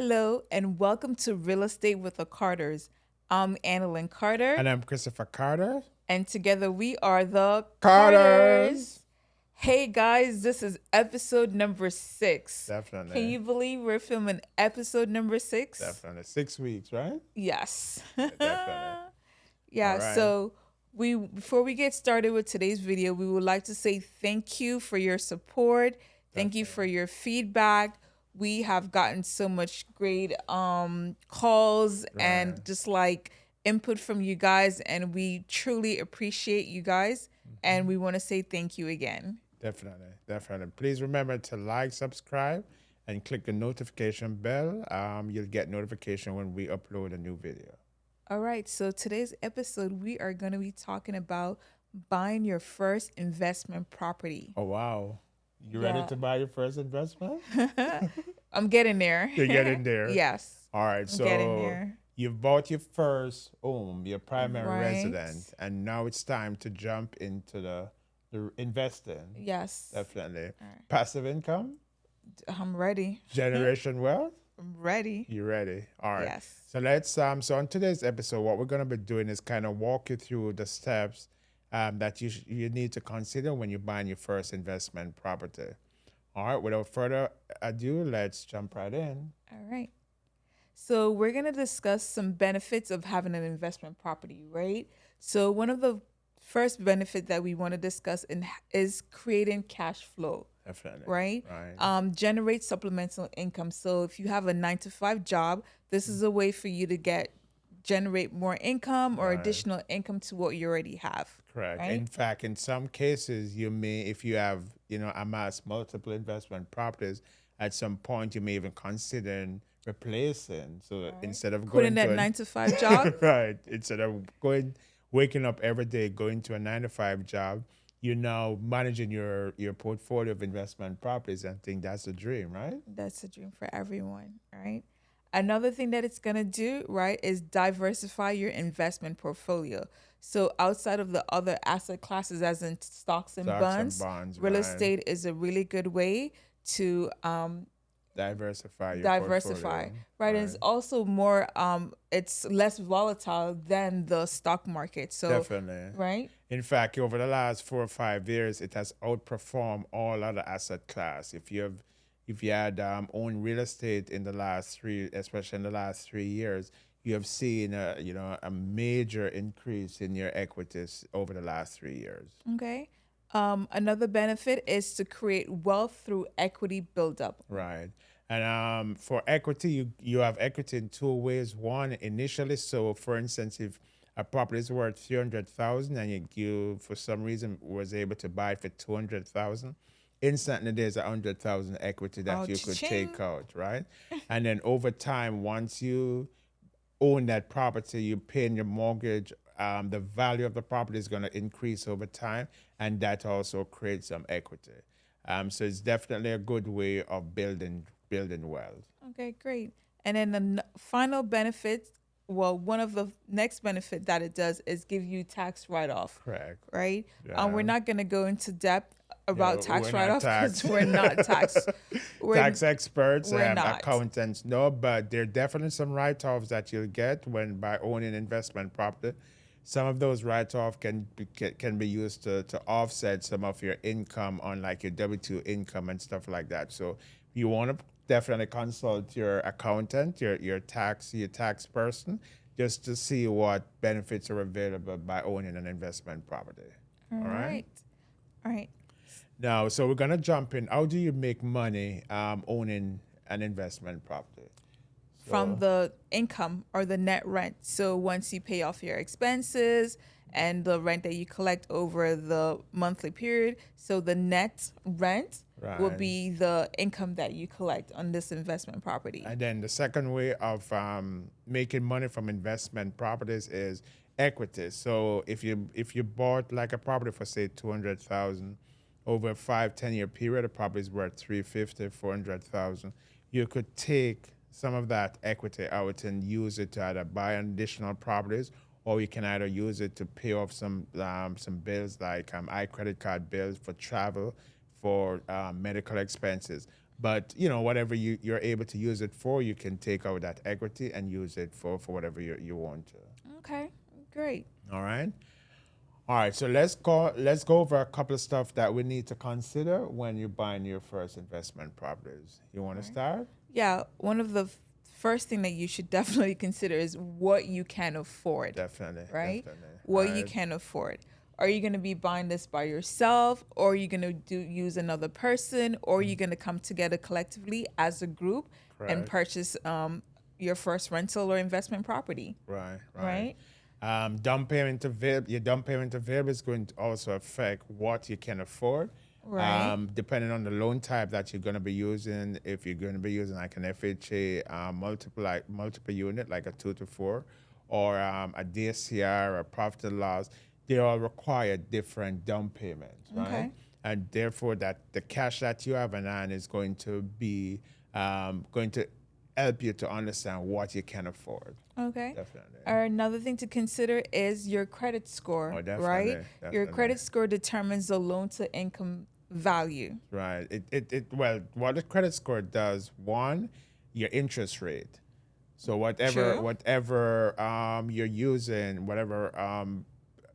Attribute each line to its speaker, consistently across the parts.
Speaker 1: Hello and welcome to Real Estate with the Carters. I'm Annalyn Carter,
Speaker 2: And I'm Christopher Carter.
Speaker 1: and together we are the
Speaker 2: Carters.
Speaker 1: Carters. Hey guys, this is episode number 6. Can
Speaker 2: Definitely.
Speaker 1: you believe we're filming episode number 6?
Speaker 2: Definitely. 6 weeks, right?
Speaker 1: Yes.
Speaker 2: Definitely. All
Speaker 1: Yeah,
Speaker 2: right.
Speaker 1: so we before we get started with today's video, we would like to say thank you for your support. Thank you for
Speaker 2: Definitely.
Speaker 1: your feedback. We have gotten so much great calls
Speaker 2: Right.
Speaker 1: and just like input from you guys, and we truly appreciate you guys, and
Speaker 2: hmm
Speaker 1: we want to say thank you again.
Speaker 2: Definitely. Definitely. Please remember to like, subscribe, and click the notification bell. You'll get notification when we upload a new video.
Speaker 1: All right, so today's episode we are going to be talking about buying your first investment property.
Speaker 2: Oh, wow. You ready
Speaker 1: Yeah.
Speaker 2: to buy your first investment?
Speaker 1: I'm getting there.
Speaker 2: You're getting there.
Speaker 1: Yes,
Speaker 2: All right.
Speaker 1: I'm getting
Speaker 2: So
Speaker 1: there.
Speaker 2: you've bought your first home, your primary
Speaker 1: Right.
Speaker 2: residence, and now it's time to jump into the investing.
Speaker 1: Yes.
Speaker 2: Definitely.
Speaker 1: All right.
Speaker 2: Passive income,
Speaker 1: I'm ready.
Speaker 2: generation wealth.
Speaker 1: I'm ready.
Speaker 2: You ready? All right.
Speaker 1: Yes.
Speaker 2: So so on today's episode, what we're gonna be doing is kind of walk you through the steps that you need to consider when you're buying your first investment property. All right. Without further ado, let's jump right in.
Speaker 1: All right. So we're going to discuss some benefits of having an investment property, right? So one of the first benefit that we want to discuss is creating cash flow,
Speaker 2: Definitely.
Speaker 1: right?
Speaker 2: Right.
Speaker 1: Generate supplemental income. So if you have a 9 to 5 job, this is a way for you to generate more income or
Speaker 2: Right.
Speaker 1: additional income to what you already have,
Speaker 2: Correct.
Speaker 1: right?
Speaker 2: In fact, in some cases, you may, if you have, amassed multiple investment properties, at some point you may even consider replacing. So instead of
Speaker 1: Quitting
Speaker 2: going
Speaker 1: that
Speaker 2: to
Speaker 1: 9 to 5 job.
Speaker 2: right, instead of waking up every day, going to a 9 to 5 job, you're now managing your portfolio of investment properties, and think that's the dream, right?
Speaker 1: That's a dream for everyone, right? Another thing that it's going to do, right, is diversify your investment portfolio. So outside of the other asset classes, as in stocks and
Speaker 2: Stocks and
Speaker 1: bonds,
Speaker 2: bonds,
Speaker 1: real
Speaker 2: right?
Speaker 1: estate is a really good way to
Speaker 2: Diversify your
Speaker 1: diversify,
Speaker 2: portfolio,
Speaker 1: right? And it's
Speaker 2: right?
Speaker 1: also more, it's less volatile than the stock market. So,
Speaker 2: Definitely.
Speaker 1: right?
Speaker 2: In fact, over the last 4 or 5 years, it has outperformed all other asset class. If you had owned real estate in the last three, especially in the last 3 years, you have seen a major increase in your equities over the last 3 years.
Speaker 1: Okay. Another benefit is to create wealth through equity buildup.
Speaker 2: Right. And for equity, you have equity in two ways. One, initially, so for instance, if a property is worth 300,000 and you for some reason was able to buy it for 200,000, instantly there's 100,000 equity
Speaker 1: Oh,
Speaker 2: that you could
Speaker 1: cha-ching.
Speaker 2: take out, right? And then over time, once you own that property, you paying your mortgage, the value of the property is going to increase over time, and that also creates some equity. So it's definitely a good way of building wealth.
Speaker 1: Okay, great. And then the final benefit, well, one of the next benefit that it does is give you tax write-off,
Speaker 2: Correct.
Speaker 1: right? We're
Speaker 2: Yeah.
Speaker 1: not going to go into depth about
Speaker 2: No,
Speaker 1: tax
Speaker 2: we're not
Speaker 1: write-off because
Speaker 2: tax
Speaker 1: we're not tax. We're
Speaker 2: tax experts
Speaker 1: we're
Speaker 2: and
Speaker 1: not.
Speaker 2: accountants. No, but there are definitely some write-offs that you'll get when by owning investment property. Some of those write-off can be used to offset some of your income on like your W-2 income and stuff like that. So you want to definitely consult your accountant, your tax person, just to see what benefits are available by owning an investment property.
Speaker 1: All
Speaker 2: All right.
Speaker 1: right. All right.
Speaker 2: Now, so we're gonna jump in. How do you make money owning an investment property?
Speaker 1: From
Speaker 2: So
Speaker 1: the income or the net rent. So once you pay off your expenses and the rent that you collect over the monthly period, so the net rent will
Speaker 2: right,
Speaker 1: be the income that you collect on this investment property.
Speaker 2: and then the second way of making money from investment properties is equity. So if you bought like a property for say 200,000 over a 5-10 year period, the property is worth 350, 400,000. You could take some of that equity out and use it to either buy additional properties, or you can either use it to pay off some bills like credit card bills for travel, for medical expenses. But whatever you're able to use it for, you can take out that equity and use it for whatever you want to.
Speaker 1: Okay, great.
Speaker 2: All right. All right. So let's go over a couple of stuff that we need to consider when you're buying your first investment properties. You want to start?
Speaker 1: Yeah, one of the first thing that you should definitely consider is what you can afford.
Speaker 2: Definitely.
Speaker 1: Right?
Speaker 2: Definitely.
Speaker 1: What
Speaker 2: All
Speaker 1: you
Speaker 2: right.
Speaker 1: can afford. Are you going to be buying this by yourself, or are you going to use another person, or are you going to come together collectively as a group and
Speaker 2: Correct.
Speaker 1: purchase your first rental or investment property?
Speaker 2: Right.
Speaker 1: Right?
Speaker 2: Down payment available. Your down payment available is going to also affect what you can afford.
Speaker 1: Right.
Speaker 2: Depending on the loan type that you're going to be using, if you're going to be using like an FHA multiple unit, like a 2 to 4, or a DSCR or profit and loss, they all require different down payments, right?
Speaker 1: Okay.
Speaker 2: And therefore, that the cash that you have in hand is going to be going to help you to understand what you can afford.
Speaker 1: Okay.
Speaker 2: Definitely.
Speaker 1: Another thing to consider is your credit score,
Speaker 2: Oh, definitely,
Speaker 1: right? Your
Speaker 2: definitely.
Speaker 1: credit score determines the loan to income value.
Speaker 2: Right. Well, what the credit score does, one, your interest rate. So whatever
Speaker 1: True.
Speaker 2: whatever you're using, whatever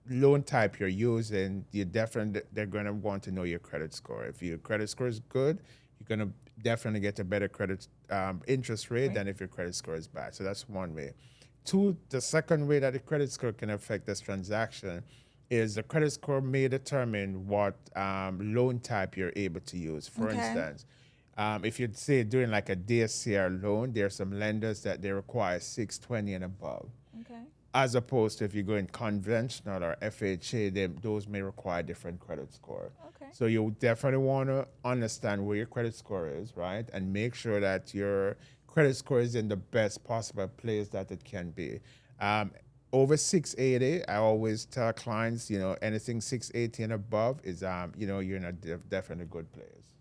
Speaker 2: loan type you're using, they're gonna want to know your credit score. If your credit score is good, you're gonna definitely get a better credit interest rate than if your credit score is bad. So that's one way. Two, the second way that the credit score can affect this transaction is the credit score may determine what loan type you're able to use. For
Speaker 1: Okay.
Speaker 2: instance, if you'd say doing like a DSCR loan, there are some lenders that they require 620 and above.
Speaker 1: Okay.
Speaker 2: As opposed to if you go in conventional or FHA, those may require different credit score.
Speaker 1: Okay.
Speaker 2: So you definitely want to understand where your credit score is, right? And make sure that your credit score is in the best possible place that it can be. Over 680, I always tell clients, anything 680 and above is, you're in a definitely good place.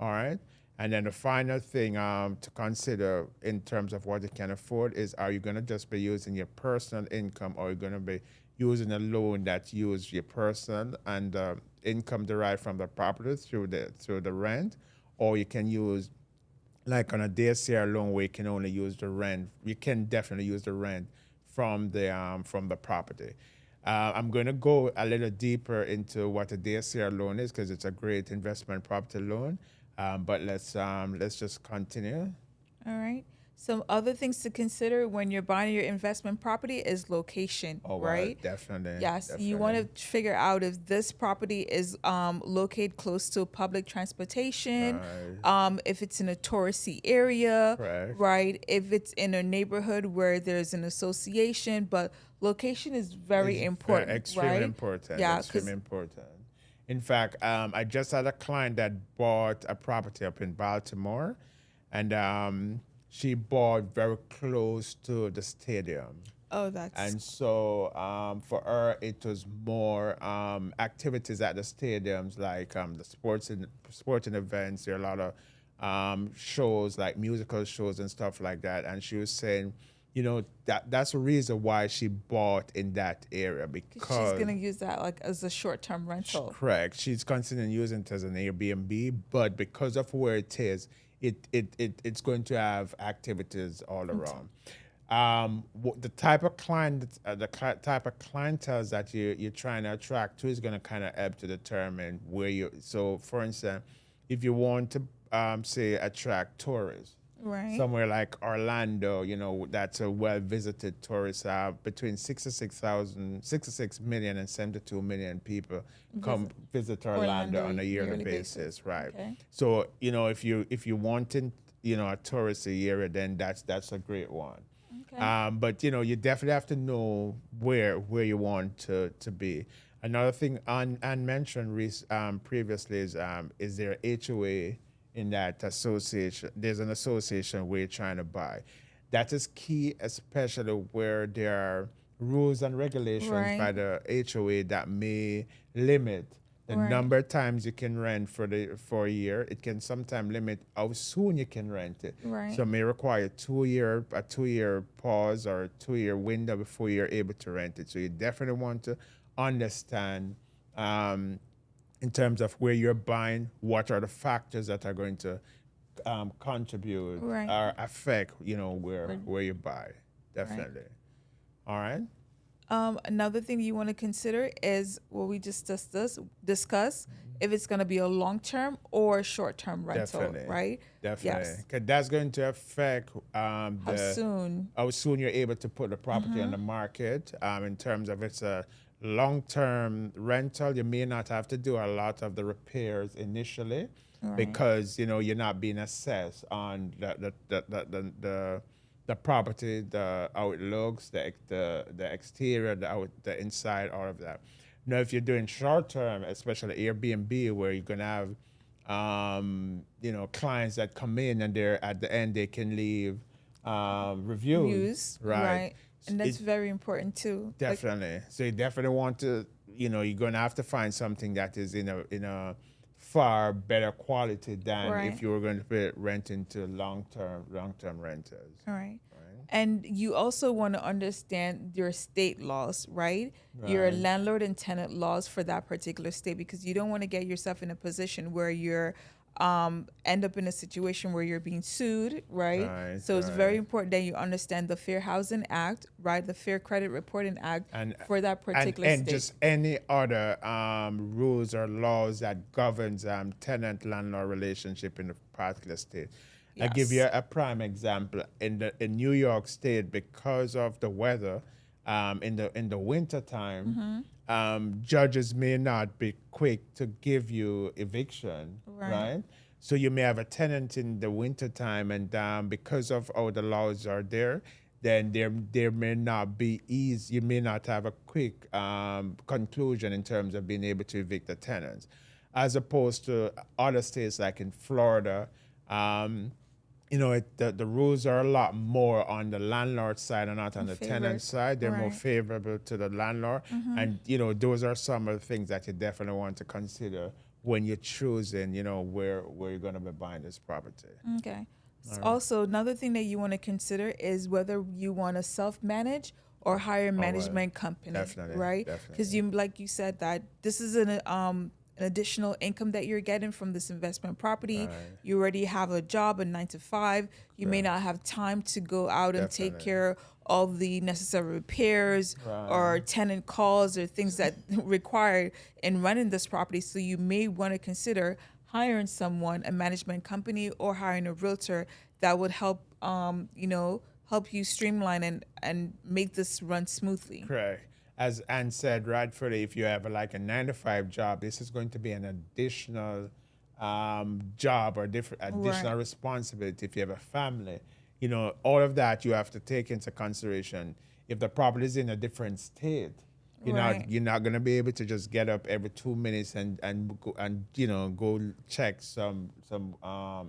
Speaker 2: All right. And then the final thing to consider in terms of what you can afford is, are you going to just be using your personal income, or are you going to be using a loan that use your personal and income derived from the property through the rent, or you can use like on a DSCR loan where you can only use the rent. You can definitely use the rent from the property. I'm going to go a little deeper into what a DSCR loan is because it's a great investment property loan. But let's just continue.
Speaker 1: All right. Some other things to consider when you're buying your investment property is location,
Speaker 2: Oh, wow,
Speaker 1: right?
Speaker 2: definitely.
Speaker 1: Yes, you want
Speaker 2: definitely.
Speaker 1: to figure out if this property is located close to public transportation, if it's in a touristy area,
Speaker 2: Correct.
Speaker 1: right? If it's in a neighborhood where there's an association, but location is very important,
Speaker 2: Extremely
Speaker 1: right?
Speaker 2: important.
Speaker 1: Yeah,
Speaker 2: Extremely
Speaker 1: 'cause-
Speaker 2: important. In fact, I just had a client that bought a property up in Baltimore, and she bought very close to the stadium.
Speaker 1: oh, that's
Speaker 2: And so for her, it was more activities at the stadiums, like the sporting events. There are a lot of shows, like musical shows and stuff like that. And she was saying, that's the reason why she bought in that area, because
Speaker 1: she's gonna use that like as a short-term rental.
Speaker 2: correct. She's considering using it as an Airbnb, but because of where it is, it's going to have activities all around. The type of type of clientele that you're trying to attract to is going to kind of help to determine where you. So, for instance, if you want to say attract tourists,
Speaker 1: Right.
Speaker 2: somewhere like Orlando, that's a well-visited tourist. Between 66 million and 72 million people come visit Orlando on a yearly basis, right?
Speaker 1: Okay.
Speaker 2: So if you wanting a touristy area, then that's a great one.
Speaker 1: Okay.
Speaker 2: But you definitely have to know where you want to be. Another thing Ann mentioned previously is there HOA in that association? There's an association where you're trying to buy. That is key, especially where there are rules and regulations by
Speaker 1: Right.
Speaker 2: the HOA that may limit the
Speaker 1: Right.
Speaker 2: number of times you can rent for a year. It can sometimes limit how soon you can rent it.
Speaker 1: Right.
Speaker 2: So it may require a 2-year pause or a 2-year window before you're able to rent it. So you definitely want to understand in terms of where you're buying, what are the factors that are going to contribute
Speaker 1: Right.
Speaker 2: or affect,
Speaker 1: Right.
Speaker 2: where you buy. Definitely. All right.
Speaker 1: Another thing you want to consider is what we just discuss if it's going to be a long-term or short-term rental,
Speaker 2: Definitely.
Speaker 1: right?
Speaker 2: Definitely.
Speaker 1: Yes.
Speaker 2: 'Cause that's going to affect
Speaker 1: How soon?
Speaker 2: how soon you're able to put the property on the market. In terms of it's a long-term rental, you may not have to do a lot of the repairs initially
Speaker 1: Right.
Speaker 2: because you're not being assessed on the property, the how it looks, the exterior, the inside, all of that. Now, if you're doing short-term, especially Airbnb, where you're gonna have clients that come in and they're at the end they can leave reviews,
Speaker 1: Views,
Speaker 2: right?
Speaker 1: right? And that's
Speaker 2: It-
Speaker 1: very important too. Like,
Speaker 2: Definitely. So you definitely want to, you're going to have to find something that is in a far better quality than
Speaker 1: Right.
Speaker 2: if you were going to be renting to long-term renters.
Speaker 1: all right.
Speaker 2: Right.
Speaker 1: And you also want to understand your state laws, right? Your
Speaker 2: Right.
Speaker 1: landlord and tenant laws for that particular state, because you don't want to get yourself in a position where you're end up in a situation where you're being sued, right?
Speaker 2: Right,
Speaker 1: So it's very
Speaker 2: right.
Speaker 1: important that you understand the Fair Housing Act, right? The Fair Credit Reporting Act
Speaker 2: And
Speaker 1: for that particular
Speaker 2: and
Speaker 1: state.
Speaker 2: just any other rules or laws that governs tenant landlord relationship in the particular state. I give you
Speaker 1: Yes.
Speaker 2: a prime example in New York State, because of the weather. In the winter time, judges may not be quick to give you eviction,
Speaker 1: Right.
Speaker 2: right? So you may have a tenant in the winter time, and because of how the laws are there, then there may not be ease. You may not have a quick conclusion in terms of being able to evict the tenants, as opposed to other states like in Florida. The rules are a lot more on the landlord side and not on the tenant
Speaker 1: Favored.
Speaker 2: side. They're more
Speaker 1: Right.
Speaker 2: favorable to the landlord. And, those are some of the things that you definitely want to consider when you're choosing, where you're going to be buying this property.
Speaker 1: Okay. Also, another thing that you want to consider is whether you want to self-manage or hire a management company,
Speaker 2: Definitely,
Speaker 1: right? Because you, like you said, that this is an additional income that you're getting from this investment property.
Speaker 2: Right.
Speaker 1: You already have a job, a 9 to 5. You may not have time to go out and take
Speaker 2: Definitely.
Speaker 1: care of all the necessary repairs or tenant calls or things that required in running this property. So you may want to consider hiring someone, a management company, or hiring a realtor that would help, help you streamline and make this run smoothly.
Speaker 2: Correct. As Ann said, rightfully, if you have like a 9 to 5 job, this is going to be an additional job or additional
Speaker 1: Right.
Speaker 2: responsibility. If you have a family, all of that you have to take into consideration. If the property is in a different state,
Speaker 1: Right.
Speaker 2: you're not going to be able to just get up every 2 minutes and go check some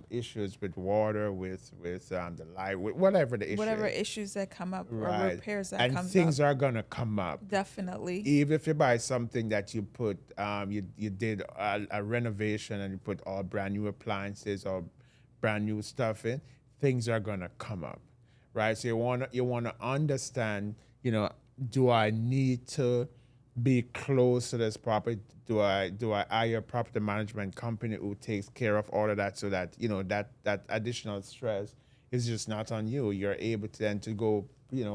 Speaker 2: issues with water, with the light, with whatever the issue
Speaker 1: Whatever
Speaker 2: is.
Speaker 1: issues that come up or
Speaker 2: Right.
Speaker 1: repairs that
Speaker 2: And
Speaker 1: comes
Speaker 2: things
Speaker 1: up.
Speaker 2: are gonna come up.
Speaker 1: Definitely.
Speaker 2: Even if you buy something that you put, you did a renovation and you put all brand new appliances or brand new stuff in, things are gonna come up, right? So you wanna understand, do I need to be close to this property? Do I hire a property management company who takes care of all of that, so that that additional stress is just not on you? You're able to then to go,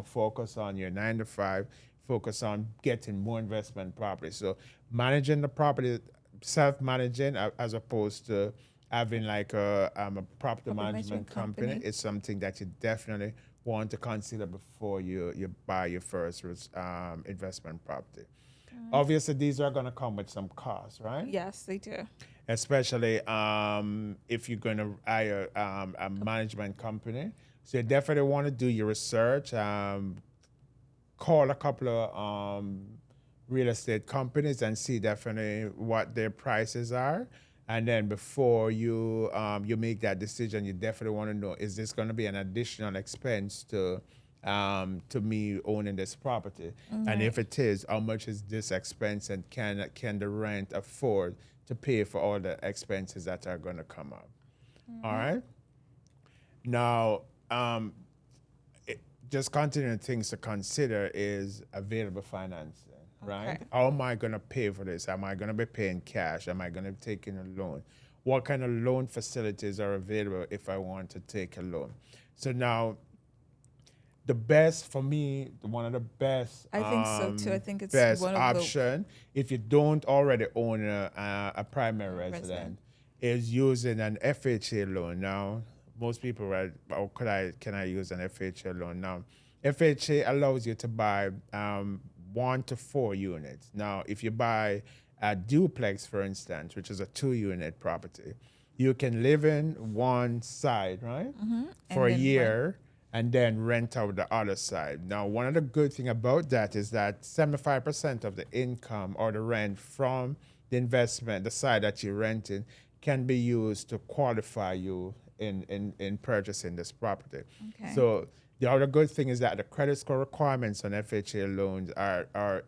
Speaker 2: focus on your 9 to 5, focus on getting more investment property. So managing the property, self-managing, as opposed to having like a property management company is something that you definitely want to consider before you buy your first investment property. Obviously, these are going to come with some costs, right?
Speaker 1: Yes, they do.
Speaker 2: Especially if you're going to hire a management company. So you definitely want to do your research. Call a couple of real estate companies and see definitely what their prices are. And then before you make that decision, you definitely want to know, is this going to be an additional expense to me owning this property? And if it is, how much is this expense, and can the rent afford to pay for all the expenses that are going to come up? All right. Now, just continuing things to consider is available financing, right?
Speaker 1: Okay.
Speaker 2: How am I going to pay for this? Am I going to be paying cash? Am I going to be taking a loan? what kind of loan facilities are available if I want to take a loan. So now, the best for me, one of the best,
Speaker 1: I think so too. I think it's
Speaker 2: best
Speaker 1: one of the
Speaker 2: option if you don't already own a primary resident, is using an FHA loan. Now, most people are, oh, can I use an FHA loan? Now, FHA allows you to buy 1 to 4 units. Now, if you buy a duplex, for instance, which is a 2 unit property, you can live in one side, right, for a
Speaker 1: then
Speaker 2: year, and then rent out the other side. Now, one of the good thing about that is that 75% of the income or the rent from the investment, the side that you're renting, can be used to qualify you in purchasing this property.
Speaker 1: Okay.
Speaker 2: So the other good thing is that the credit score requirements on FHA loans are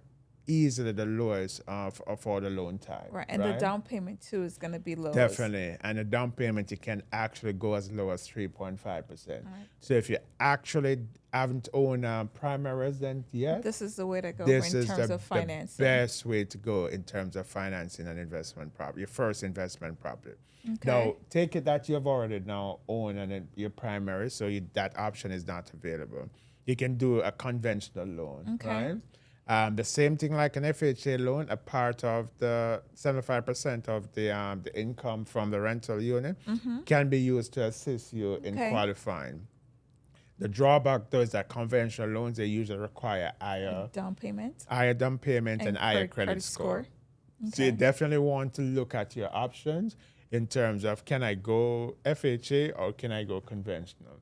Speaker 2: easily the lowest of all the loan types.
Speaker 1: right, and the down payment too is going to be low.
Speaker 2: Definitely. And the down payment, you can actually go as low as 3.5%. So if you actually haven't owned a primary resident yet,
Speaker 1: This is the way to go
Speaker 2: this
Speaker 1: in
Speaker 2: is
Speaker 1: terms
Speaker 2: the
Speaker 1: of financing.
Speaker 2: best way to go in terms of financing an investment property, your first investment property.
Speaker 1: Okay.
Speaker 2: Now, take it that you've already now owned your primary, so that option is not available. You can do a conventional loan,
Speaker 1: Okay.
Speaker 2: right? The same thing like an FHA loan, a part of the 75% of the income from the rental unit can be used to assist you in
Speaker 1: Okay.
Speaker 2: qualifying. The drawback, though, is that conventional loans, they usually require
Speaker 1: Down payment
Speaker 2: higher down payment and higher credit score. So you definitely want to look at your options in terms of, can I go FHA or can I go conventional?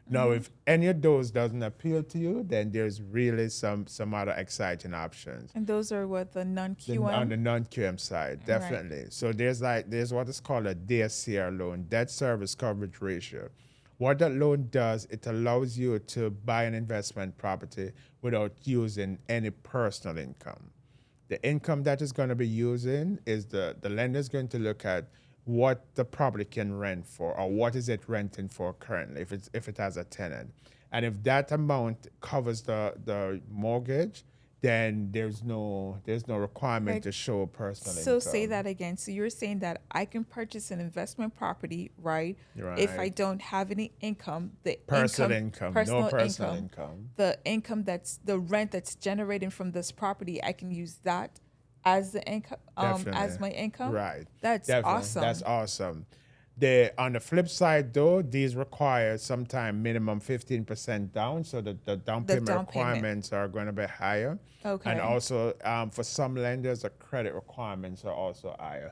Speaker 2: Now, if any of those doesn't appeal to you, then there's really some other exciting options.
Speaker 1: And those are what the
Speaker 2: On
Speaker 1: non-QM.
Speaker 2: the non-QM side, definitely. So there's what is called a DSCR loan, debt service coverage ratio. What that loan does, it allows you to buy an investment property without using any personal income. The income that is going to be using is the lender is going to look at what the property can rent for, or what is it renting for currently if it has a tenant. And if that amount covers the mortgage, then there's no requirement to show personal
Speaker 1: So
Speaker 2: income.
Speaker 1: say that again. So you're saying that I can purchase an investment property, right?
Speaker 2: Right.
Speaker 1: If I don't have any income, the
Speaker 2: Personal income, no personal income.
Speaker 1: the income the rent that's generating from this property, I can use that as the income, as
Speaker 2: Definitely.
Speaker 1: my income.
Speaker 2: Right.
Speaker 1: That's
Speaker 2: Definitely.
Speaker 1: awesome.
Speaker 2: That's awesome. On the flip side, though, these require sometime minimum 15% down, so the down payment
Speaker 1: down payment.
Speaker 2: requirements are going to be higher.
Speaker 1: Okay.
Speaker 2: And also, for some lenders, the credit requirements are also higher.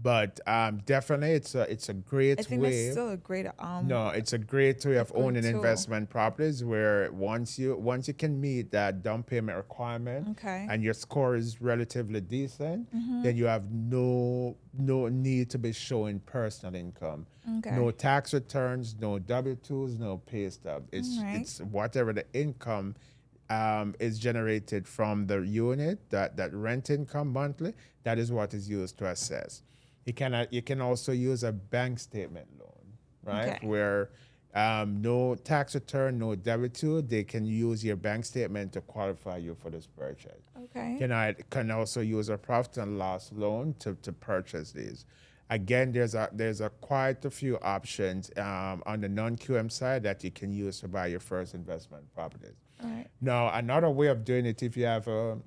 Speaker 2: But definitely, it's a great
Speaker 1: I think
Speaker 2: way.
Speaker 1: that's still a great
Speaker 2: No, it's a great way of
Speaker 1: good
Speaker 2: owning
Speaker 1: tool.
Speaker 2: investment properties where once you can meet that down payment requirement,
Speaker 1: Okay.
Speaker 2: and your score is relatively decent, then you have no need to be showing personal income.
Speaker 1: Okay.
Speaker 2: No tax returns, no W-2s, no pay stub.
Speaker 1: Alright.
Speaker 2: It's whatever the income is generated from the unit, that rent income monthly, that is what is used to assess. You can also use a bank statement loan, right?
Speaker 1: Okay.
Speaker 2: Where no tax return, no W-2, they can use your bank statement to qualify you for this purchase.
Speaker 1: Okay.
Speaker 2: Can also use a profit and loss loan to purchase these. Again, there's quite a few options on the non-QM side that you can use to buy your first investment properties.
Speaker 1: All right.
Speaker 2: Now, another way of doing it, if you have a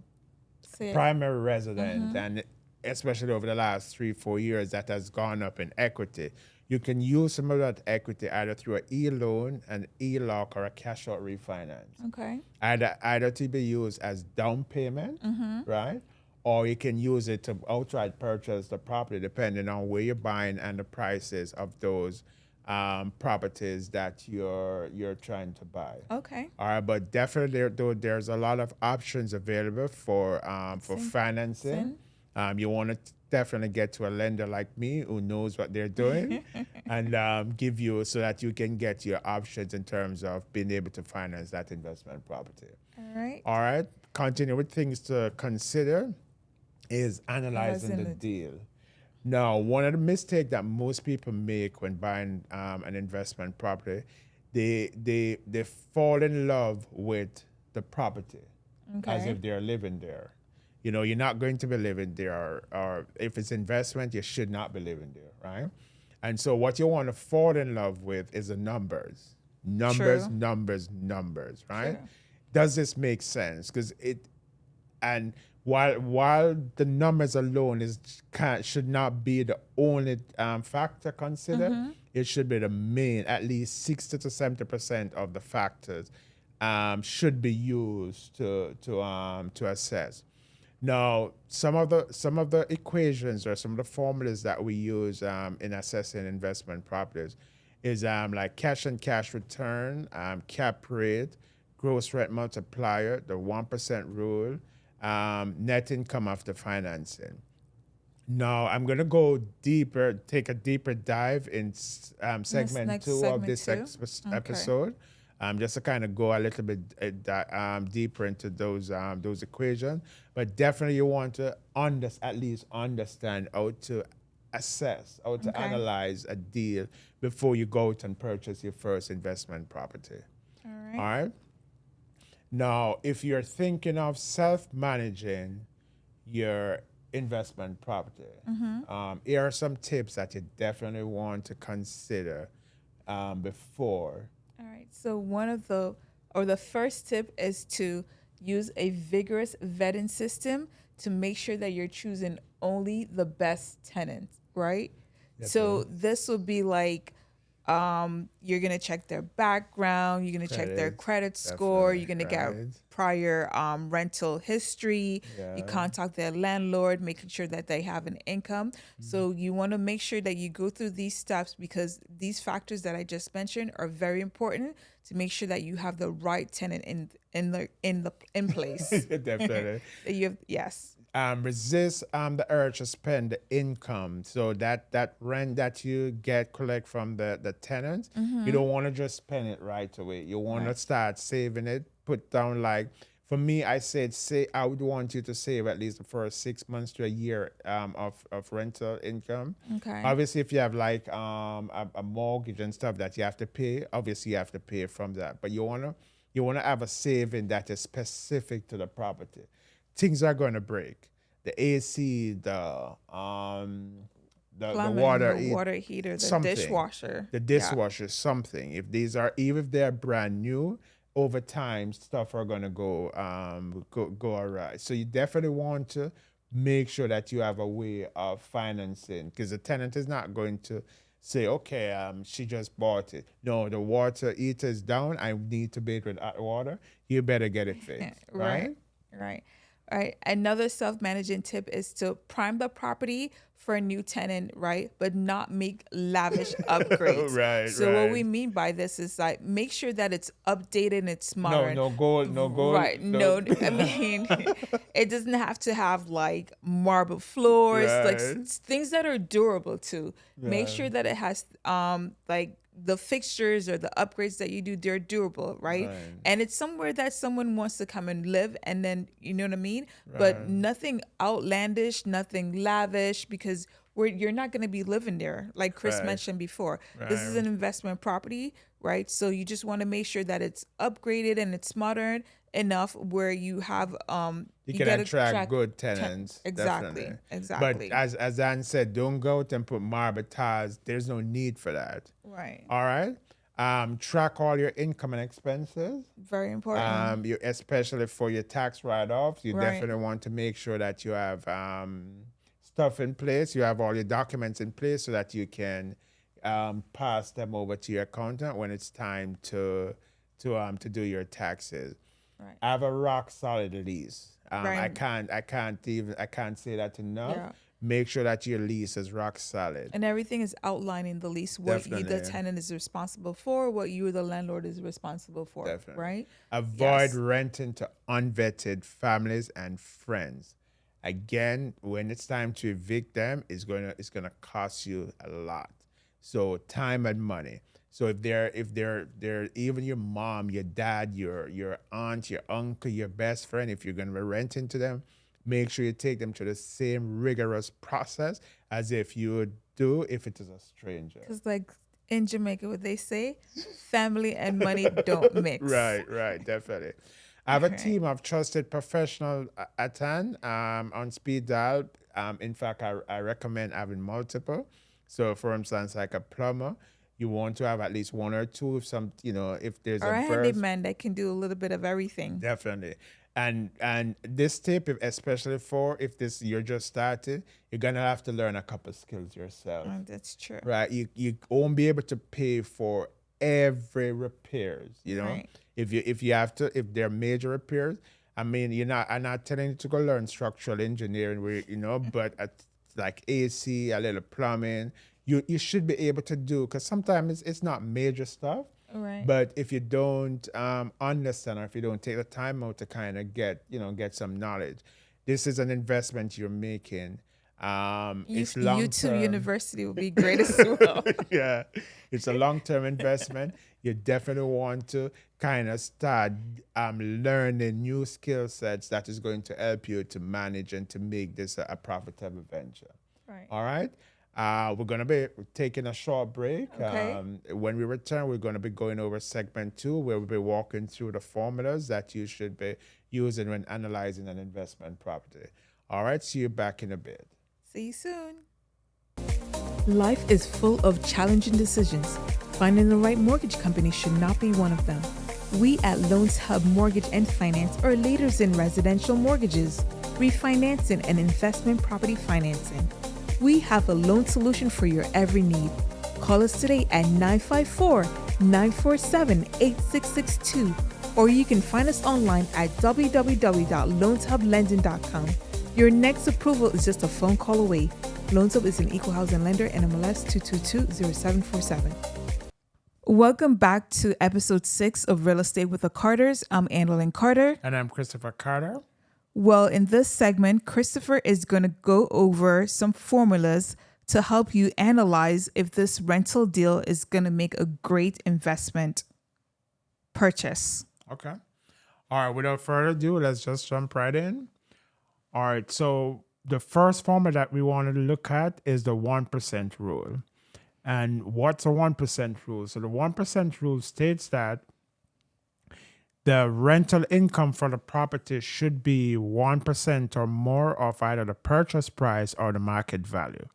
Speaker 1: Say it.
Speaker 2: primary resident, and especially over the last 3-4 years, that has gone up in equity, you can use some of that equity either through an e-loan, an e-lock, or a cash-out refinance.
Speaker 1: Okay.
Speaker 2: Either to be used as down payment, right? Or you can use it to outright purchase the property, depending on where you're buying and the prices of those properties that you're trying to buy.
Speaker 1: Okay.
Speaker 2: All right, but definitely there's a lot of options available for financing. You want to definitely get to a lender like me who knows what they're doing, and give you so that you can get your options in terms of being able to finance that investment property.
Speaker 1: All right.
Speaker 2: All right, continue with things to consider is analyzing
Speaker 1: Analyzing
Speaker 2: the
Speaker 1: the-
Speaker 2: deal. Now, one of the mistakes that most people make when buying an investment property, they fall in love with the property as
Speaker 1: Okay.
Speaker 2: if they're living there. You're not going to be living there, or if it's investment, you should not be living there, right? And so what you want to fall in love with is the numbers. Numbers,
Speaker 1: True.
Speaker 2: numbers, numbers, right?
Speaker 1: True.
Speaker 2: Does this make sense? Because and while the numbers alone should not be the only factor considered, it should be the main. At least 60 to 70% of the factors should be used to assess. Now, some of the equations or some of the formulas that we use in assessing investment properties is like cash and cash return, cap rate, gross rent multiplier, the 1% rule, net income after financing. Now, I'm going to go deeper, take a deeper dive in segment
Speaker 1: next
Speaker 2: two of
Speaker 1: segment
Speaker 2: this
Speaker 1: two? Okay.
Speaker 2: episode, just to kind of go a little bit deeper into those equations. But definitely, you want to at least understand how to assess, how to
Speaker 1: Okay.
Speaker 2: analyze a deal before you go out and purchase your first investment property.
Speaker 1: All
Speaker 2: All
Speaker 1: right.
Speaker 2: right. Now, if you're thinking of self-managing your investment property, here are some tips that you definitely want to consider before.
Speaker 1: All right. So the first tip is to use a vigorous vetting system to make sure that you're choosing only the best tenants, right? So this will be like you're gonna check their background, you're gonna check their
Speaker 2: Credit,
Speaker 1: credit score,
Speaker 2: definitely,
Speaker 1: you're gonna get
Speaker 2: right?
Speaker 1: prior rental history, you
Speaker 2: Yeah.
Speaker 1: contact their landlord, making sure that they have an income. So you want to make sure that you go through these steps because these factors that I just mentioned are very important to make sure that you have the right tenant in place.
Speaker 2: Definitely.
Speaker 1: That you have, yes.
Speaker 2: Resist the urge to spend the income. So that rent that you collect from the tenants, you don't want to just spend it right away. You want to
Speaker 1: Right.
Speaker 2: start saving it. Put down like for me, I would want you to save at least the first 6 months to a year of rental income.
Speaker 1: Okay.
Speaker 2: Obviously, if you have like a mortgage and stuff that you have to pay, obviously you have to pay from that. But you wanna have a saving that is specific to the property. Things are going to break. The AC, the
Speaker 1: Plumbing,
Speaker 2: water,
Speaker 1: the water heater, the
Speaker 2: something.
Speaker 1: dishwasher.
Speaker 2: The
Speaker 1: Yeah.
Speaker 2: dishwasher, something. Even if they're brand new, over time stuff are gonna go awry. So you definitely want to make sure that you have a way of financing because the tenant is not going to say, okay, she just bought it. No, the water heater is down. I need to bathe with hot water. You better get it fixed, right?
Speaker 1: Right. All right. Another self-managing tip is to prime the property for a new tenant, right? But not make lavish upgrades.
Speaker 2: Right,
Speaker 1: So what
Speaker 2: right.
Speaker 1: we mean by this is like make sure that it's updated and it's
Speaker 2: No,
Speaker 1: modern.
Speaker 2: no gold, no gold.
Speaker 1: Right. No, I mean, it doesn't have to have like marble floors, like
Speaker 2: Right.
Speaker 1: things that are durable too. Make
Speaker 2: Right.
Speaker 1: sure that it has like the fixtures or the upgrades that you do, they're durable, right?
Speaker 2: Right.
Speaker 1: And it's somewhere that someone wants to come and live and then you know what I mean? But
Speaker 2: Right.
Speaker 1: nothing outlandish, nothing lavish because you're not going to be living there like Chris
Speaker 2: Right.
Speaker 1: mentioned before. This is
Speaker 2: Right.
Speaker 1: an investment property, right? So you just want to make sure that it's upgraded and it's modern enough where you have
Speaker 2: You can
Speaker 1: gotta
Speaker 2: attract good tenants.
Speaker 1: exactly,
Speaker 2: definitely.
Speaker 1: exactly.
Speaker 2: But as Ann said, don't go out and put marble tiles. There's no need for that.
Speaker 1: Right.
Speaker 2: All right. Track all your income and expenses.
Speaker 1: Very important.
Speaker 2: You especially for your tax write-offs. You
Speaker 1: Right.
Speaker 2: definitely want to make sure that you have stuff in place. You have all your documents in place so that you can pass them over to your accountant when it's time to do your taxes.
Speaker 1: Right.
Speaker 2: Have a rock solid lease. I
Speaker 1: Right.
Speaker 2: can't say that enough.
Speaker 1: Yeah.
Speaker 2: Make sure that your lease is rock solid.
Speaker 1: And everything is outlined in the lease what you, the
Speaker 2: Definitely.
Speaker 1: tenant is responsible for, what you, the landlord, is responsible for.
Speaker 2: Definitely.
Speaker 1: Right?
Speaker 2: Avoid
Speaker 1: Yes.
Speaker 2: renting to unvetted families and friends. Again, when it's time to evict them, it's gonna cost you a lot. So time and money. So if they're even your mom, your dad, your aunt, your uncle, your best friend, if you're gonna be renting to them, make sure you take them to the same rigorous process as if you would do if it is a stranger.
Speaker 1: Because, like in Jamaica, what they say, family and money don't mix.
Speaker 2: Right, definitely. I have a
Speaker 1: Okay.
Speaker 2: team of trusted professionals at hand on speed dial. In fact, I recommend having multiple So, for instance, like a plumber, you want to have at least one or two. If some, if there's
Speaker 1: Or
Speaker 2: a
Speaker 1: a
Speaker 2: burst,
Speaker 1: handyman that can do a little bit of everything.
Speaker 2: definitely. And this tip, especially for if this you're just starting, you're gonna have to learn a couple skills yourself,
Speaker 1: Oh, that's true.
Speaker 2: right? You won't be able to pay for every repairs.
Speaker 1: Right.
Speaker 2: If you have to, if they're major repairs, I mean, I'm not telling you to go learn structural engineering, where but at like AC, a little plumbing, you should be able to do, because sometimes it's not major stuff.
Speaker 1: Right.
Speaker 2: But if you don't understand, or if you don't take the time out to kind of get some knowledge, this is an investment you're making. It's long
Speaker 1: YouTube
Speaker 2: term.
Speaker 1: University would be great as well.
Speaker 2: Yeah, it's a long-term investment. You definitely want to kind of start learning new skill sets that is going to help you to manage and to make this a profitable venture.
Speaker 1: Right.
Speaker 2: All right. We're going to be taking a short break.
Speaker 1: Okay.
Speaker 2: When we return, we're going to be going over segment 2, where we'll be walking through the formulas that you should be using when analyzing an investment property. All right. See you back in a bit.
Speaker 1: See you soon. Life is full of challenging decisions. Finding the right mortgage company should not be one of them. We at Loans Hub Mortgage and Finance are leaders in residential mortgages, refinancing, and investment property financing. We have a loan solution for your every need. Call us today at 954-947-8662, or you can find us online at www.loanshublending.com. Your next approval is just a phone call away. Loans Hub is an equal housing lender, NMLS 2220747. Welcome back to episode 6 of Real Estate with the Carters. I'm Annalyn Carter.
Speaker 2: And I'm Christopher Carter.
Speaker 1: Well, in this segment, Christopher is going to go over some formulas to help you analyze if this rental deal is going to make a great investment purchase.
Speaker 2: Okay. All right. Without further ado, let's just jump right in. All right. So the first formula that we wanted to look at is the 1% rule. And what's a 1% rule? So the 1% rule states that the rental income for the property should be 1% or more of either the purchase price or the market value.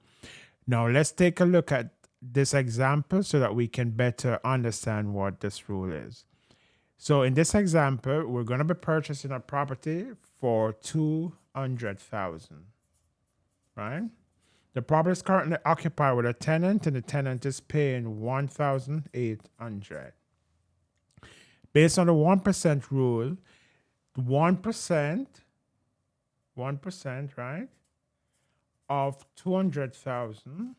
Speaker 2: Now, let's take a look at this example so that we can better understand what this rule is. So in this example, we're going to be purchasing a property for $200,000, right? The property is currently occupied with a tenant, and the tenant is paying $1,800. Based on the 1% rule, 1%, right, of 200,000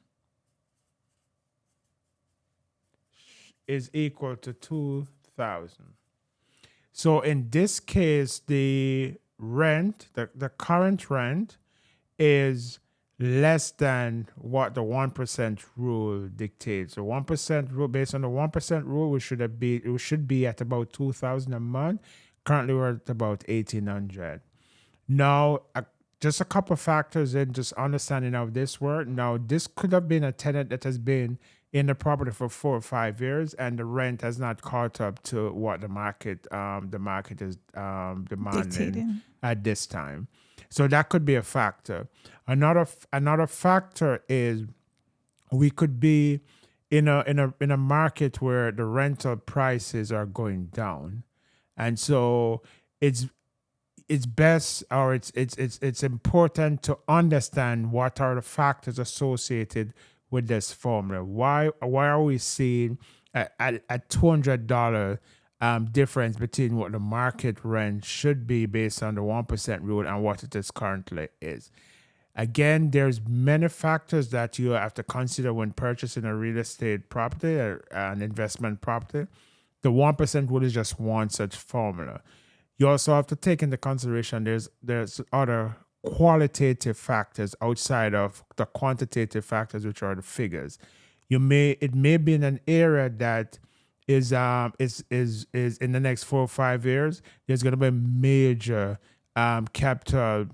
Speaker 2: is equal to 2,000. So in this case, the rent, the current rent, is less than what the 1% rule dictates. The 1% rule, based on the 1% rule, we should be at about 2,000 a month. Currently, we're at about 1,800. Now, just a couple of factors in just understanding how this works. Now, this could have been a tenant that has been in the property for 4 or 5 years, and the rent has not caught up to what the market is demanding
Speaker 1: Dictating.
Speaker 2: at this time. So that could be a factor. Another factor is we could be in a market where the rental prices are going down, and so it's best, or it's important to understand what are the factors associated with this formula. Why are we seeing a $200 difference between what the market rent should be based on the 1% rule and what it is currently is? Again, there's many factors that you have to consider when purchasing a real estate property or an investment property. The 1% rule is just one such formula. You also have to take into consideration there's other qualitative factors outside of the quantitative factors, which are the figures. It may be in an area that is in the next 4 or 5 years, there's going to be a major capital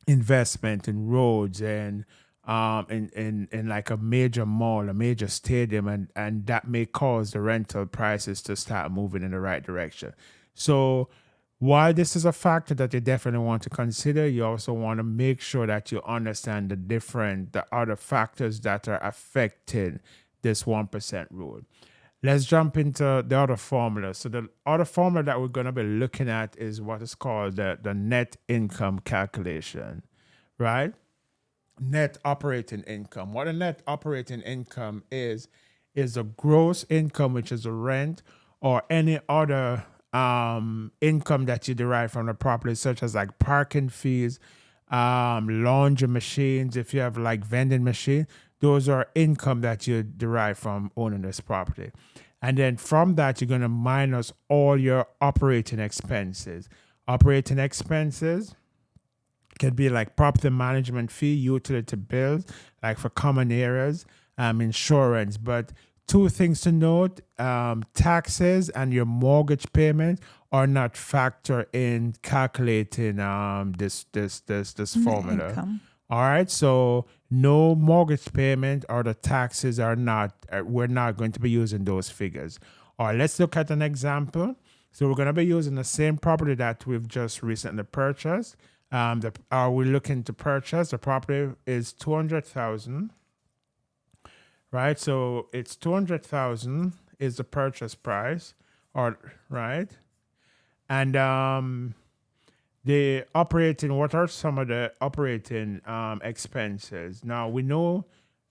Speaker 2: investment in roads and in like a major mall, a major stadium, and that may cause the rental prices to start moving in the right direction. So While this is a factor that you definitely want to consider, you also want to make sure that you understand the other factors that are affecting this 1% rule. Let's jump into the other formula. So the other formula that we're going to be looking at is what is called the net income calculation, right? Net operating income. What a net operating income is a gross income, which is a rent or any other income that you derive from the property, such as like parking fees, laundry machines. If you have like vending machine, those are income that you derive from owning this property. And then from that, you're going to minus all your operating expenses. Operating expenses can be like property management fee, utility bills, like for common areas, insurance. But two things to note: taxes and your mortgage payment are not factored in calculating this
Speaker 1: Net
Speaker 2: formula.
Speaker 1: income.
Speaker 2: All right, so no mortgage payment or the taxes are not. We're not going to be using those figures. All right, let's look at an example. So we're going to be using the same property that we've just recently purchased. Are we looking to purchase? The property is 200,000, right? So it's 200,000 is the purchase price, or right? And the operating. What are some of the operating expenses? Now we know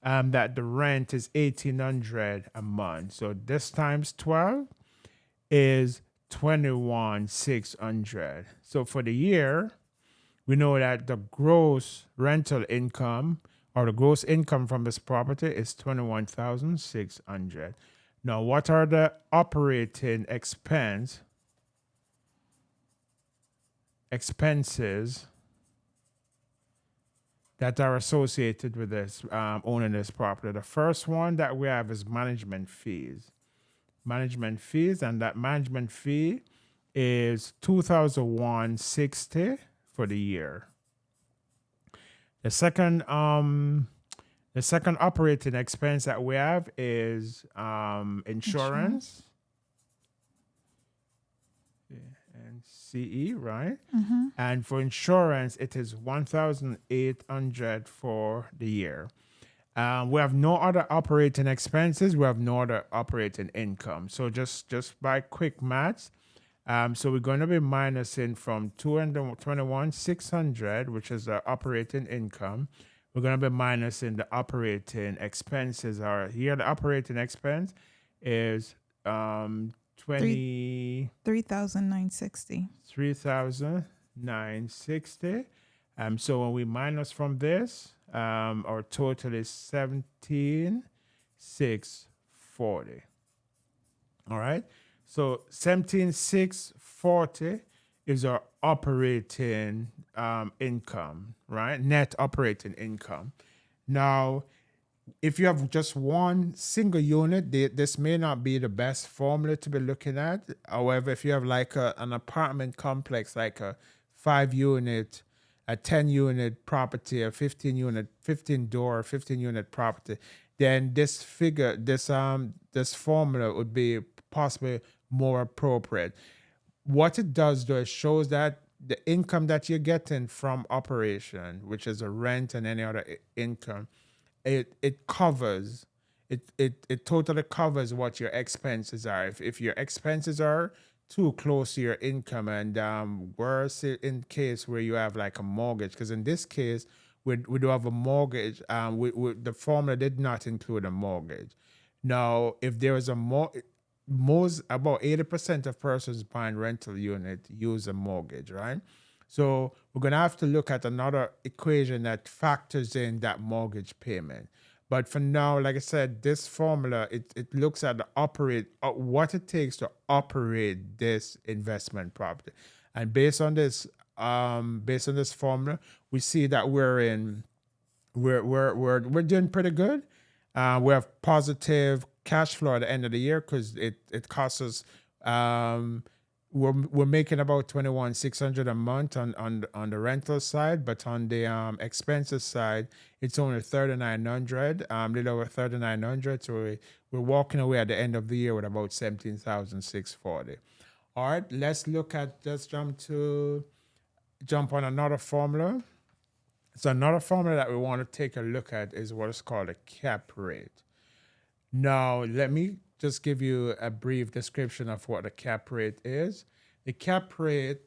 Speaker 2: that the rent is 1,800 a month. So this times 12 is 21,600. So for the year, we know that the gross rental income or the gross income from this property is 21,600. Now, what are the operating expenses that are associated with this owning this property? The first one that we have is management fees. Management fees, and that management fee is 2,160 for the year. The second operating expense that we have is insurance. And CE, right? And for insurance, it is 1,800 for the year. We have no other operating expenses. We have no other operating income. So just by quick maths, so we're going to be minusing from 221,600, which is the operating income. We're going to be minusing the operating expenses. Or here, the operating expense is
Speaker 1: 3,960.
Speaker 2: 3,960. So when we minus from this, our total is 17,640. All right. So 17,640 is our operating income, right? Net operating income. Now, if you have just one single unit, this may not be the best formula to be looking at. However, if you have like an apartment complex, like a 5-unit, a 10-unit property, a 15-unit, 15-unit property, then this formula would be possibly more appropriate. What it does, though, it shows that the income that you're getting from operation, which is a rent and any other income, it covers it totally covers what your expenses are. If your expenses are too close to your income, and worse in case where you have like a mortgage, because in this case we do have a mortgage. The formula did not include a mortgage. Now, if there is a most about 80% of persons buying rental unit use a mortgage, right? So we're gonna have to look at another equation that factors in that mortgage payment. But for now, like I said, this formula it looks at the what it takes to operate this investment property, and based on this formula, we see that we're doing pretty good. We have positive cash flow at the end of the year because it costs us. We're making about 21,600 a month on the rental side, but on the expenses side, it's only 3,900, little over 3,900. So we're walking away at the end of the year with about 17,640. All right, let's jump on another formula. So another formula that we want to take a look at is what is called a cap rate. Now, let me just give you a brief description of what the cap rate is. The cap rate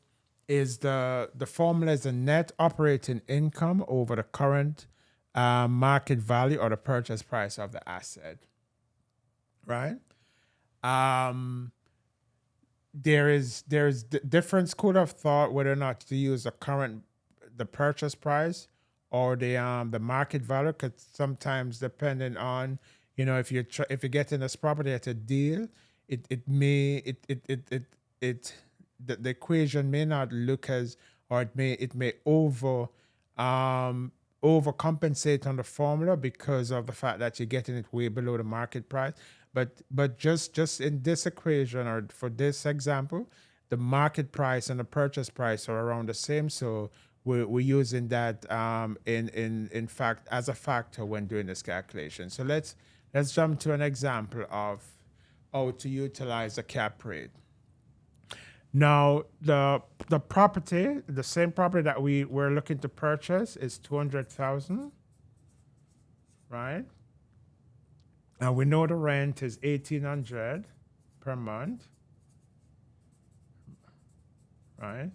Speaker 2: is the formula is the net operating income over the current market value or the purchase price of the asset, right? Um, there's different school of thought whether or not to use the purchase price or the market value, because sometimes depending on if you're getting this property at a deal, it may it the equation may not look as, or it may overcompensate on the formula because of the fact that you're getting it way below the market price. But just in this equation, or for this example, the market price and the purchase price are around the same. So we're using that in fact as a factor when doing this calculation. So let's jump to an example of how to utilize a cap rate. Now, the same property that we're looking to purchase is 200,000, right? And we know the rent is 1,800 per month, right?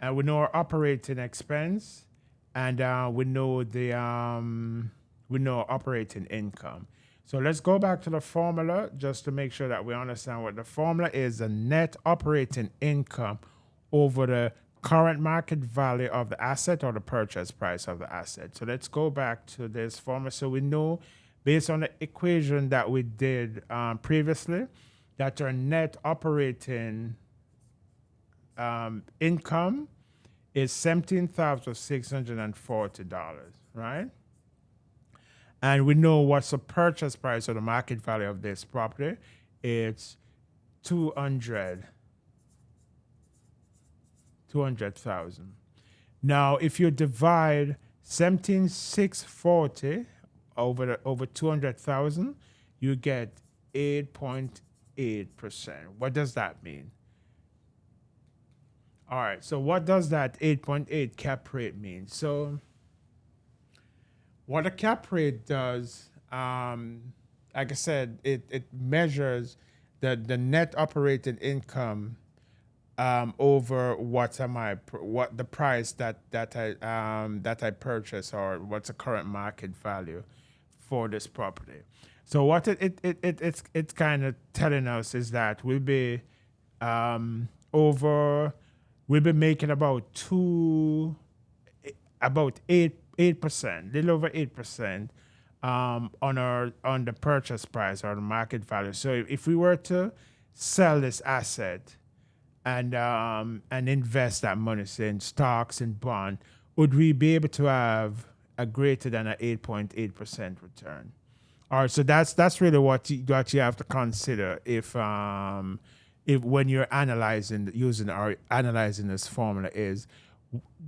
Speaker 2: And we know our operating expense, and we know operating income. So let's go back to the formula just to make sure that we understand what the formula is. The net operating income over the current market value of the asset or the purchase price of the asset. So let's go back to this formula. So we know, based on the equation that we did previously, that our net operating income is $17,640, right? And we know what's the purchase price or the market value of this property. It's 200,000. Now, if you divide 17,640 over 200,000, you get 8.8%. What does that mean? All right. So what does that 8.8 cap rate mean? So what a cap rate does, like I said, it measures the net operating income over what the price that I purchase, or what's the current market value for this property. So what it's kind of telling us is that we'll be making about 8%, little over 8%, on the purchase price or the market value. So if we were to sell this asset and invest that money, say, in stocks and bond, would we be able to have a greater than an 8.8% return? All right, so that's really what you have to consider if when you're analyzing this formula, is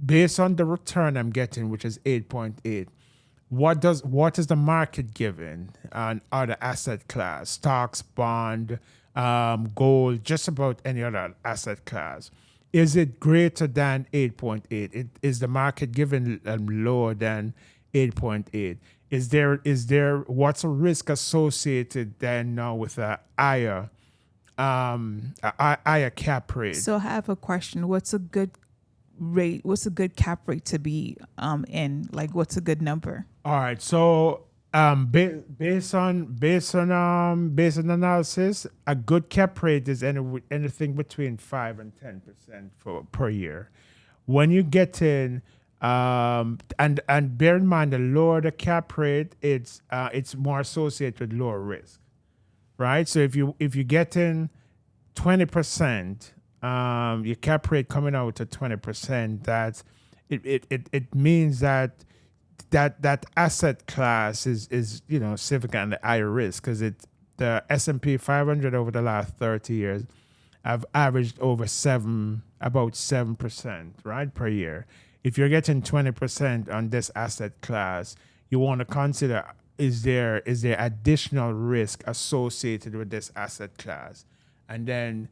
Speaker 2: based on the return I'm getting, which is 8.8. What is the market giving on other asset class, stocks, bond, gold, just about any other asset class? Is it greater than 8.8? Is the market giving lower than 8.8? Is there what's a risk associated then now with a higher cap rate?
Speaker 1: So I have a question. What's a good rate? What's a good cap rate to be in? Like, what's a good number?
Speaker 2: All right. So based on analysis, a good cap rate is anything between 5 and 10% per year. When you get in, and bear in mind, the lower the cap rate, it's more associated with lower risk, right? So if you get in 20%, your cap rate coming out to 20%, that's it means that asset class is significantly higher risk, because the S&P 500 over the last 30 years have averaged about 7%, right, per year. If you're getting 20% on this asset class, you want to consider, is there additional risk associated with this asset class? And then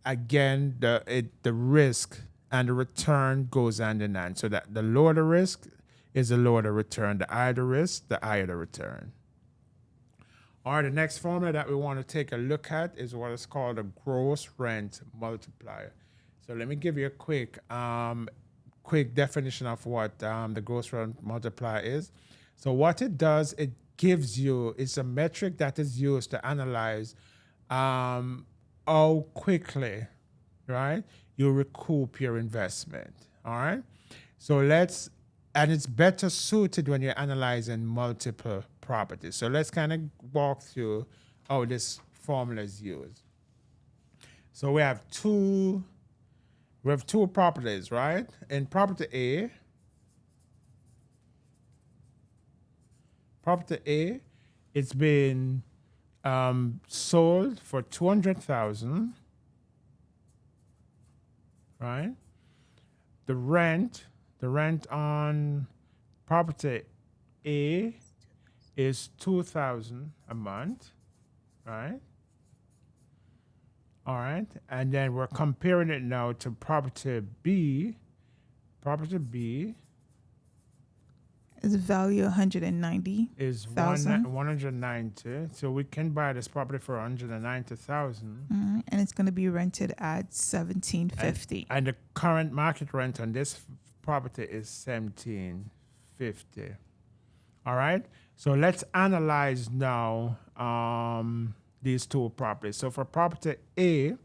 Speaker 2: again, the risk and the return goes hand in hand. So that the lower the risk is the lower the return. The higher the risk, the higher the return. All right, the next formula that we want to take a look at is what is called a gross rent multiplier. So let me give you a quick definition of what the gross rent multiplier is. So what it does, it gives you, it's a metric that is used to analyze how quickly, right, you recoup your investment. All right. So and it's better suited when you're analyzing multiple properties. So let's kind of walk through how this formula is used. So we have two properties, right? In property A, it's been sold for $200,000, right? The rent on property A is $2,000 a month, right? All right, and then we're comparing it now to property B. Property B
Speaker 1: Is value 190.
Speaker 2: is
Speaker 1: Thousand.
Speaker 2: 190. So we can buy this property for 190,000.
Speaker 1: And it's going to be rented at $1,750.
Speaker 2: And the current market rent on this property is $1,750. All right. So let's analyze now these two properties. So for property A,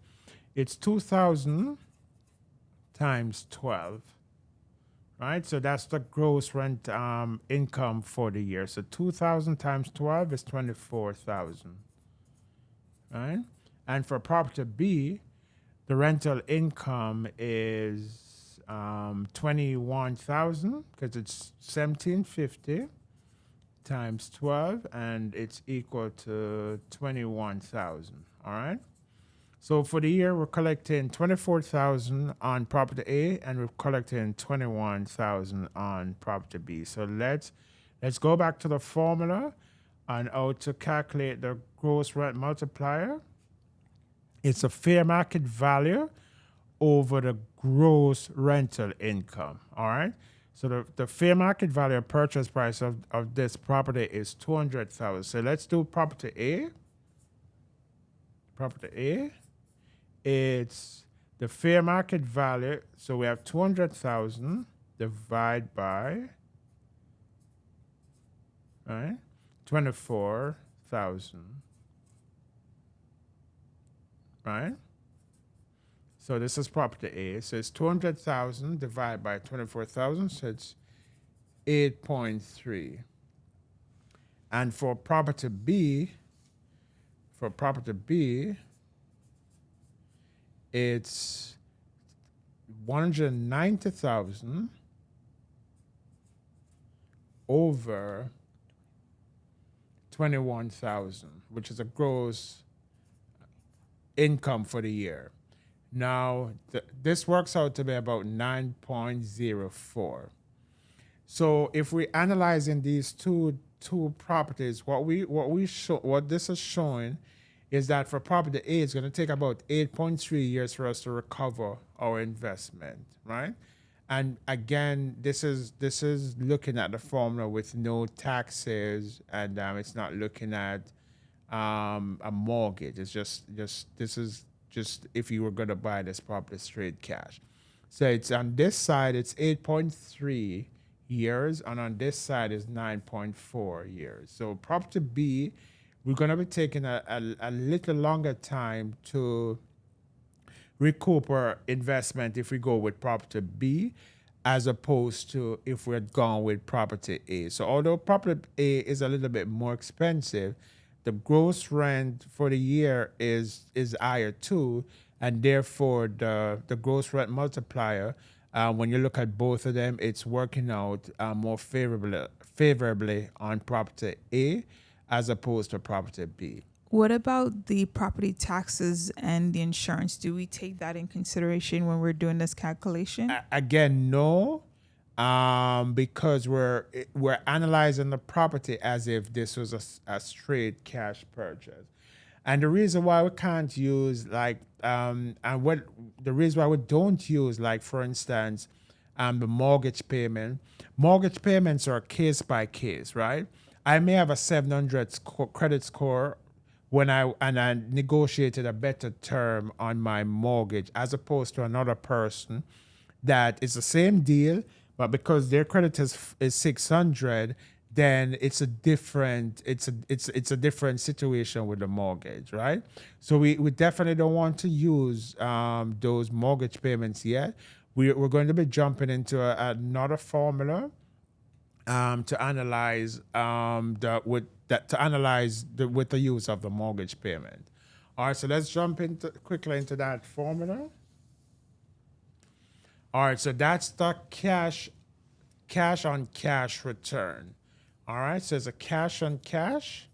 Speaker 2: it's 2,000 times 12. Right. So that's the gross rent income for the year. So 2,000 times 12 is 24,000. Right. And for property B, the rental income is 21,000 because it's 1,750 times 12, and it's equal to 21,000. All right. So for the year, we're collecting 24,000 on property A, and we're collecting 21,000 on property B. So let's go back to the formula on how to calculate the gross rent multiplier. It's a fair market value over the gross rental income. All right. So the fair market value purchase price of this property is 200,000. So let's do property A. Property A. It's the fair market value. So we have 200,000 divided by 24,000. Right? So this is property A. So it's 200,000 divided by 24,000. So it's 8.3. And for property B, it's 190,000 over 21,000, which is a gross income for the year. Now, this works out to be about 9.04. So if we're analyzing these two properties, what this is showing is that for property A, it's going to take about 8.3 years for us to recover our investment, right? And again, this is looking at the formula with no taxes, and it's not looking at a mortgage. It's just if you were going to buy this property straight cash. So it's on this side, it's 8.3 years, and on this side is 9.4 years. So property B, we're going to be taking a little longer time to recoup our investment if we go with property B, as opposed to if we had gone with property A. So although property A is a little bit more expensive, the gross rent for the year is higher too, and therefore the gross rent multiplier, when you look at both of them, it's working out more favorably on property A as opposed to property B.
Speaker 1: What about the property taxes and the insurance? Do we take that in consideration when we're doing this calculation?
Speaker 2: Again, no, because we're analyzing the property as if this was a straight cash purchase. And the reason why we can't use and what the reason why we don't use, like, for instance, the mortgage payments are case by case, right? I may have a 700 credit score when I negotiated a better term on my mortgage as opposed to another person that is the same deal, but because their credit is 600, then it's a different situation with the mortgage, right? So we definitely don't want to use those mortgage payments yet. We're going to be jumping into another formula to analyze with the use of the mortgage payment. All right, so let's jump into quickly into that formula. All right, so that's the cash on cash return. All right, so it's a cash on cash,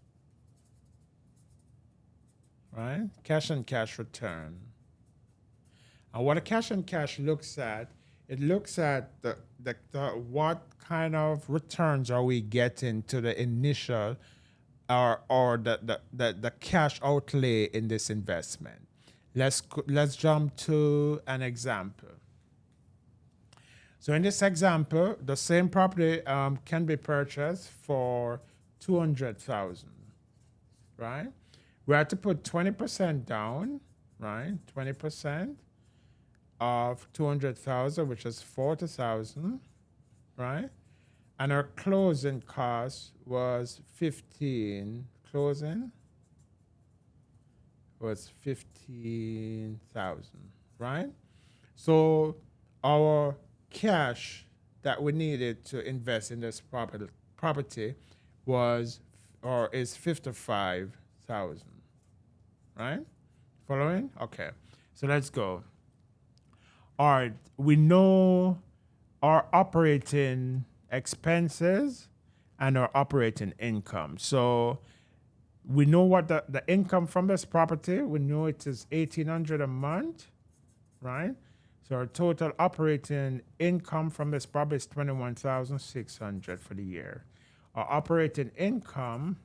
Speaker 2: right? Cash on cash return. And what a cash on cash looks at, it looks at the what kind of returns are we getting to the initial or the cash outlay in this investment. Let's jump to an example. So in this example, the same property can be purchased for 200,000, right? We have to put 20% down, right? 20% of 200,000, which is 40,000, right? And our closing cost was 15. Closing was 15,000, right? So our cash that we needed to invest in this property was or is 55,000, right? Following? Okay. So let's go. All right, we know our operating expenses and our operating income. So we know what the income from this property, we know it is $1,800 a month, right? So our total operating income from this property is $21,600 for the year. Our operating income,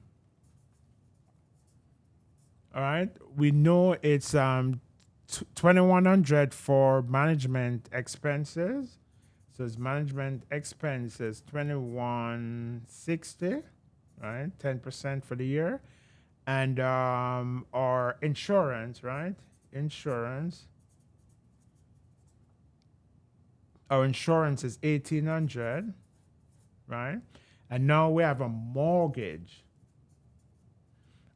Speaker 2: all right, we know it's $2,100 for management expenses. So it's management expenses $2,160, right? 10% for the year. And our insurance, right? Our insurance is $1,800, right? And now we have a mortgage.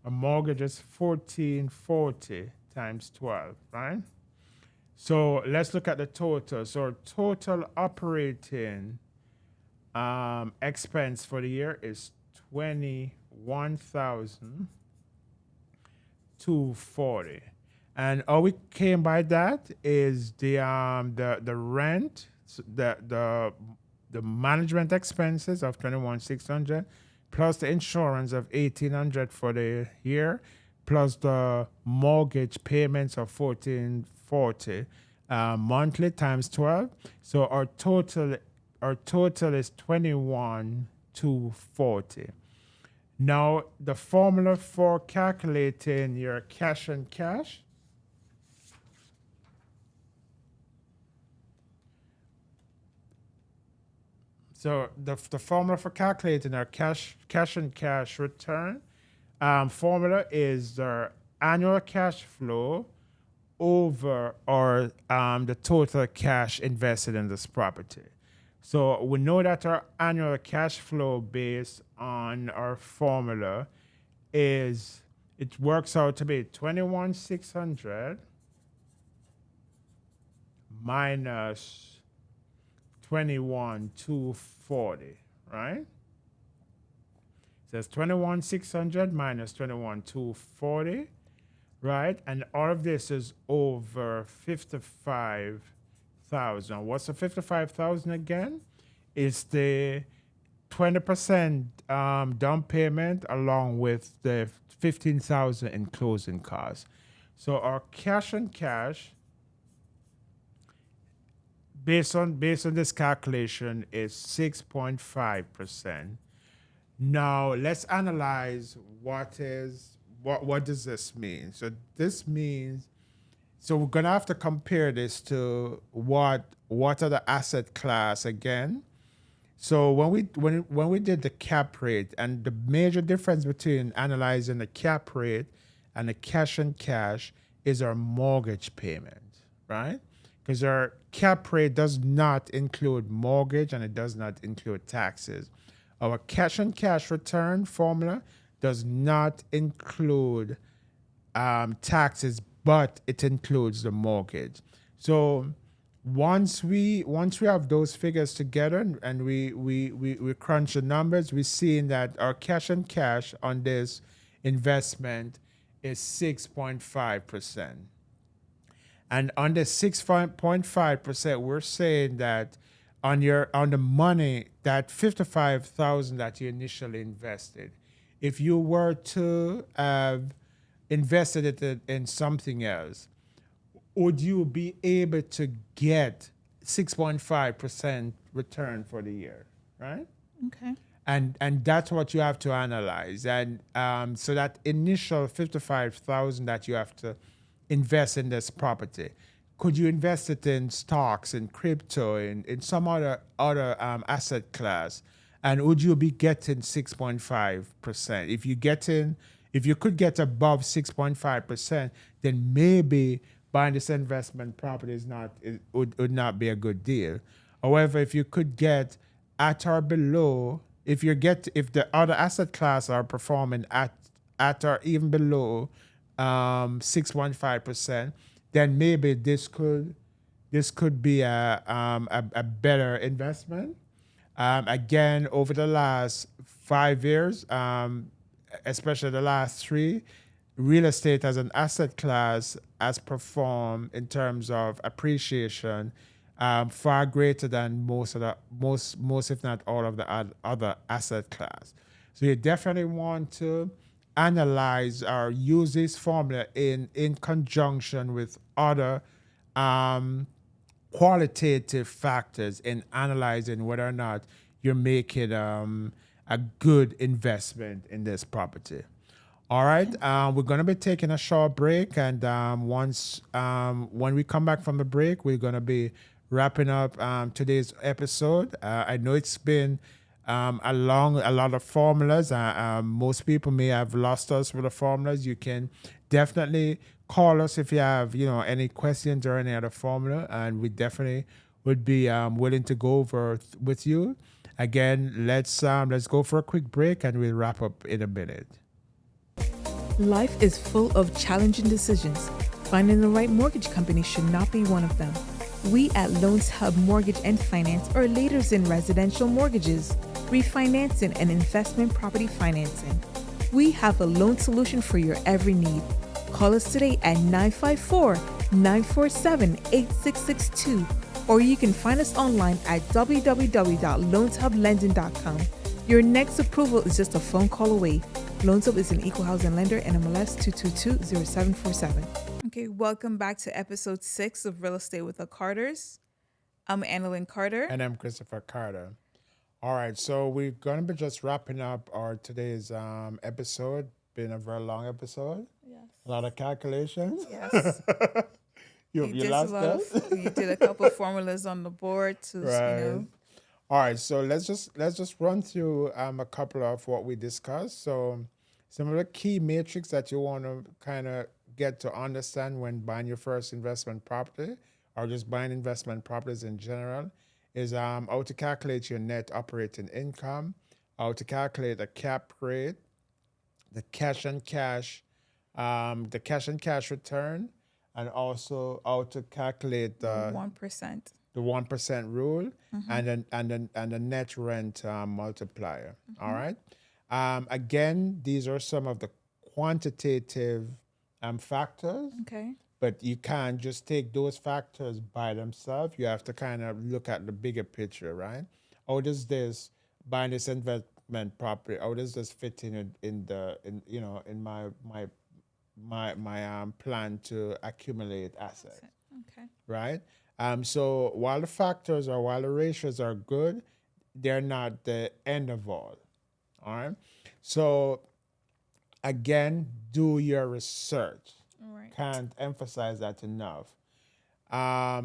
Speaker 2: A mortgage is $1,440 times 12, right? So let's look at the total. So our total operating expense for the year is $21,240, and all we came by that is the rent, the management expenses of $21,600, plus the insurance of $1,800 for the year, plus the mortgage payments of $1,440 monthly times 12. So our total is $21,240. Now the formula for calculating your cash and cash. So the formula for calculating our cash and cash return formula is the annual cash flow over or the total cash invested in this property. So we know that our annual cash flow based on our formula it works out to be $21,600 minus $21,240, right? So it's $21,600 minus $21,240, right? And all of this is over 55,000. What's the 55,000 again? It's the 20% down payment along with the 15,000 in closing costs. So our cash and cash, based on this calculation, is 6.5%. Now let's analyze what what does this mean? So this means, so we're gonna have to compare this to what are the asset class again. So when we did the cap rate, and the major difference between analyzing the cap rate and the cash and cash is our mortgage payment, right? Because our cap rate does not include mortgage and it does not include taxes. Our cash and cash return formula does not include taxes, but it includes the mortgage. So once we have those figures together, and we crunch the numbers, we're seeing that our cash and cash on this investment is 6.5%. And on the 6.5%, we're saying that on the money, that 55,000 that you initially invested, if you were to have invested it in something else, would you be able to get 6.5% return for the year, right?
Speaker 1: Okay.
Speaker 2: And that's what you have to analyze. And so that initial 55,000 that you have to invest in this property, could you invest it in stocks, in crypto, in some other asset class, and would you be getting 6.5%? If you could get above 6.5%, then maybe buying this investment property would not be a good deal. However, if you could get at or below, if the other asset class are performing at or even below 6.5%, then maybe this could be a better investment. Again, over the last 5 years, especially the last three, real estate as an asset class has performed in terms of appreciation far greater than most if not all of the other asset class. So you definitely want to analyze or use this formula in conjunction with other qualitative factors in analyzing whether or not you're making a good investment in this property. All right, we're going to be taking a short break, and when we come back from the break, we're going to be wrapping up today's episode. I know it's been a lot of formulas. Most people may have lost us with the formulas. You can definitely call us if you have any questions or any other formula, and we definitely would be willing to go over with you. Again, let's go for a quick break, and we'll wrap up in a minute.
Speaker 1: Life is full of challenging decisions. Finding the right mortgage company should not be one of them. We at Loans Hub Mortgage and Finance are leaders in residential mortgages, refinancing, and investment property financing. We have a loan solution for your every need. Call us today at 954-947-8662, or you can find us online at www.loanshublending.com. Your next approval is just a phone call away. Loans Hub is an equal housing lender, NMLS 2220747. Okay, welcome back to episode 6 of Real Estate with the Carters. I'm Annalyn Carter.
Speaker 2: And I'm Christopher Carter. All right, so we're going to be just wrapping up our today's episode. Been a very long episode.
Speaker 1: Yes.
Speaker 2: A lot of calculations.
Speaker 1: Yes.
Speaker 2: you lost us.
Speaker 1: You did a couple formulas on the board to,
Speaker 2: Right. All right, so let's just run through a couple of what we discussed. So some of the key metrics that you want to kind of get to understand when buying your first investment property, or just buying investment properties in general, is how to calculate your net operating income, how to calculate the cap rate, the cash and cash return, and also how to calculate the
Speaker 1: 1%.
Speaker 2: The 1% rule, and the net rent multiplier. All right. Again, these are some of the quantitative factors.
Speaker 1: Okay.
Speaker 2: But you can't just take those factors by themselves. You have to kind of look at the bigger picture, right? How does this buying this investment property? How does this fit in my plan to accumulate assets?
Speaker 1: Okay.
Speaker 2: Right. So while the ratios are good, they're not the end of all. All right. So Again, do your research.
Speaker 1: All right.
Speaker 2: Can't emphasize that enough.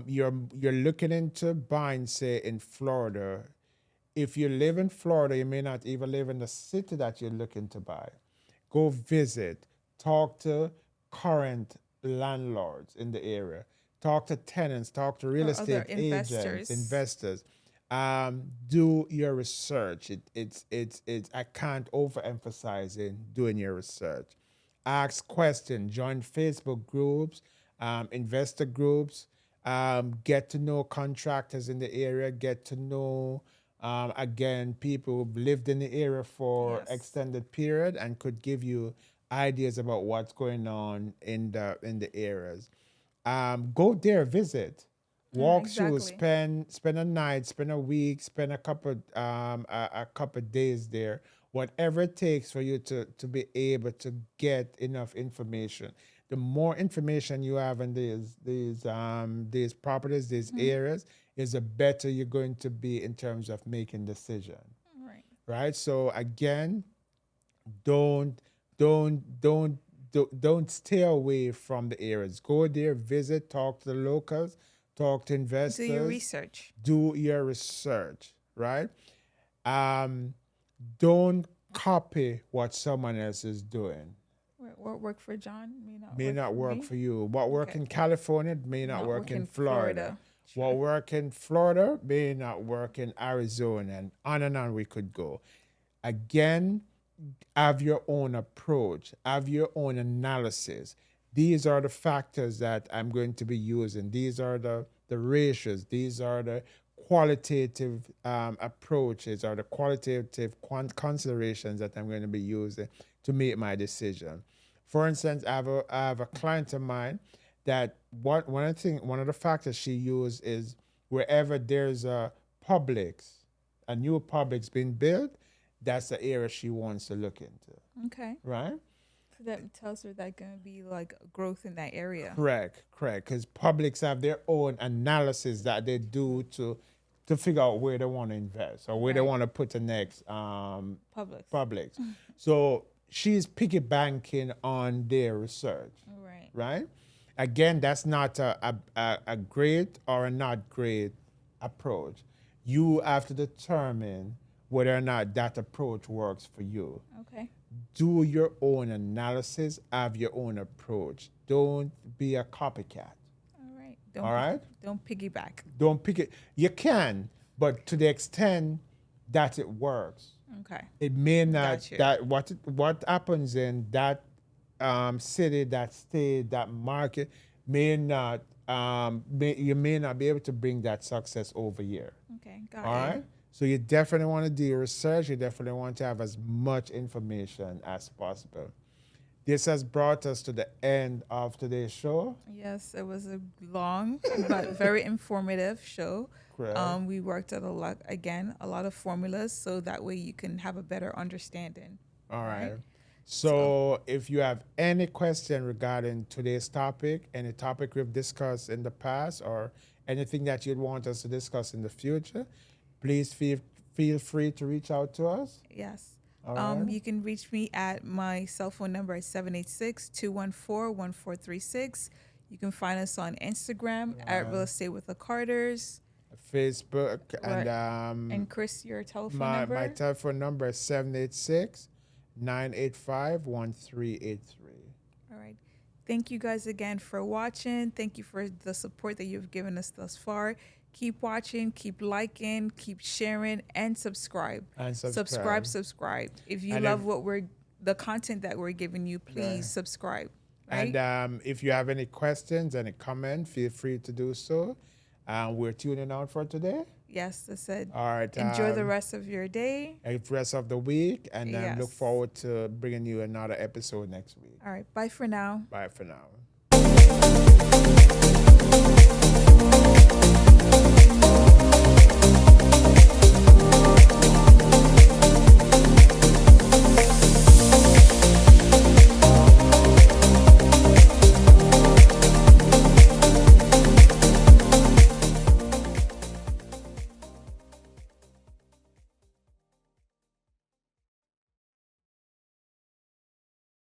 Speaker 2: You're looking into buying, say, in Florida. If you live in Florida, you may not even live in the city that you're looking to buy. Go visit, talk to current landlords in the area, talk to tenants, talk to real
Speaker 1: Or
Speaker 2: estate
Speaker 1: other
Speaker 2: agents,
Speaker 1: investors.
Speaker 2: investors. Do your research. It's I can't overemphasize in doing your research. Ask questions, join Facebook groups, investor groups, get to know contractors in the area, get to know again people who've lived in the area for
Speaker 1: Yes.
Speaker 2: extended period and could give you ideas about what's going on in the areas. Go there, visit, walk through,
Speaker 1: exactly.
Speaker 2: spend a night, spend a week, spend a couple days there. Whatever it takes for you to be able to get enough information. The more information you have in these properties, these areas, is the better you're going to be in terms of making decision.
Speaker 1: All right.
Speaker 2: Right. So again, don't don't stay away from the areas. Go there, visit, talk to the locals, talk to
Speaker 1: Do your
Speaker 2: investors,
Speaker 1: research.
Speaker 2: do your research, right? Don't copy what someone else is doing.
Speaker 1: What worked for John
Speaker 2: May not work
Speaker 1: me.
Speaker 2: for you. What work
Speaker 1: Okay.
Speaker 2: in California may not work in Florida.
Speaker 1: Sure.
Speaker 2: What work in Florida may not work in Arizona, and on we could go. Again, have your own approach, have your own analysis. These are the factors that I'm going to be using. These are the ratios. These are the qualitative approaches or the qualitative considerations that I'm going to be using to make my decision. For instance, I have a client of mine that one of the factors she used is wherever there's a new Publix being built, that's the area she wants to look into,
Speaker 1: Okay.
Speaker 2: right?
Speaker 1: So that tells her that going to be like growth in that area.
Speaker 2: Correct. Because Publix have their own analysis that they do to figure out where they want to invest or where they
Speaker 1: Right.
Speaker 2: want to put the next
Speaker 1: Publix.
Speaker 2: Publix. So she's piggy banking on their research,
Speaker 1: All right.
Speaker 2: right? Again, that's not a great or a not great approach. You have to determine whether or not that approach works for you.
Speaker 1: Okay.
Speaker 2: Do your own analysis, have your own approach. Don't be a copycat.
Speaker 1: All right.
Speaker 2: All right?
Speaker 1: Don't piggyback.
Speaker 2: Don't pick it. You can, but to the extent that it works.
Speaker 1: Okay.
Speaker 2: It may not.
Speaker 1: Gotcha.
Speaker 2: That what happens in that city, that state, that market may not. You may not be able to bring that success over here.
Speaker 1: Okay. Got
Speaker 2: All
Speaker 1: it.
Speaker 2: right. So you definitely want to do your research. You definitely want to have as much information as possible. This has brought us to the end of today's show.
Speaker 1: Yes, it was a long but very informative show.
Speaker 2: Correct.
Speaker 1: We worked at a lot of formulas, so that way you can have a better understanding.
Speaker 2: All right.
Speaker 1: right.
Speaker 2: So if you have any question regarding today's topic, any topic we've discussed in the past, or anything that you'd want us to discuss in the future, please feel free to reach out to us.
Speaker 1: Yes.
Speaker 2: All right.
Speaker 1: You can reach me at my cell phone number at 786-214-1436. You can find us on Instagram at Real Estate with the Carters.
Speaker 2: Facebook
Speaker 1: Right.
Speaker 2: and
Speaker 1: And Chris, your telephone
Speaker 2: my
Speaker 1: number?
Speaker 2: telephone number is 786-985-1383.
Speaker 1: All right. Thank you guys again for watching. Thank you for the support that you've given us thus far. Keep watching, keep liking, keep sharing, and subscribe.
Speaker 2: And
Speaker 1: Subscribe. If you
Speaker 2: And
Speaker 1: love
Speaker 2: if-
Speaker 1: the content that we're giving you, please
Speaker 2: Yeah.
Speaker 1: subscribe. Right?
Speaker 2: And if you have any questions, any comment, feel free to do so. We're tuning out for today.
Speaker 1: Yes, I said.
Speaker 2: All right.
Speaker 1: Enjoy the rest of your day.
Speaker 2: rest of the week, and look
Speaker 1: Yes.
Speaker 2: forward to bringing you another episode next week.
Speaker 1: All right. Bye for now.
Speaker 2: Bye for now.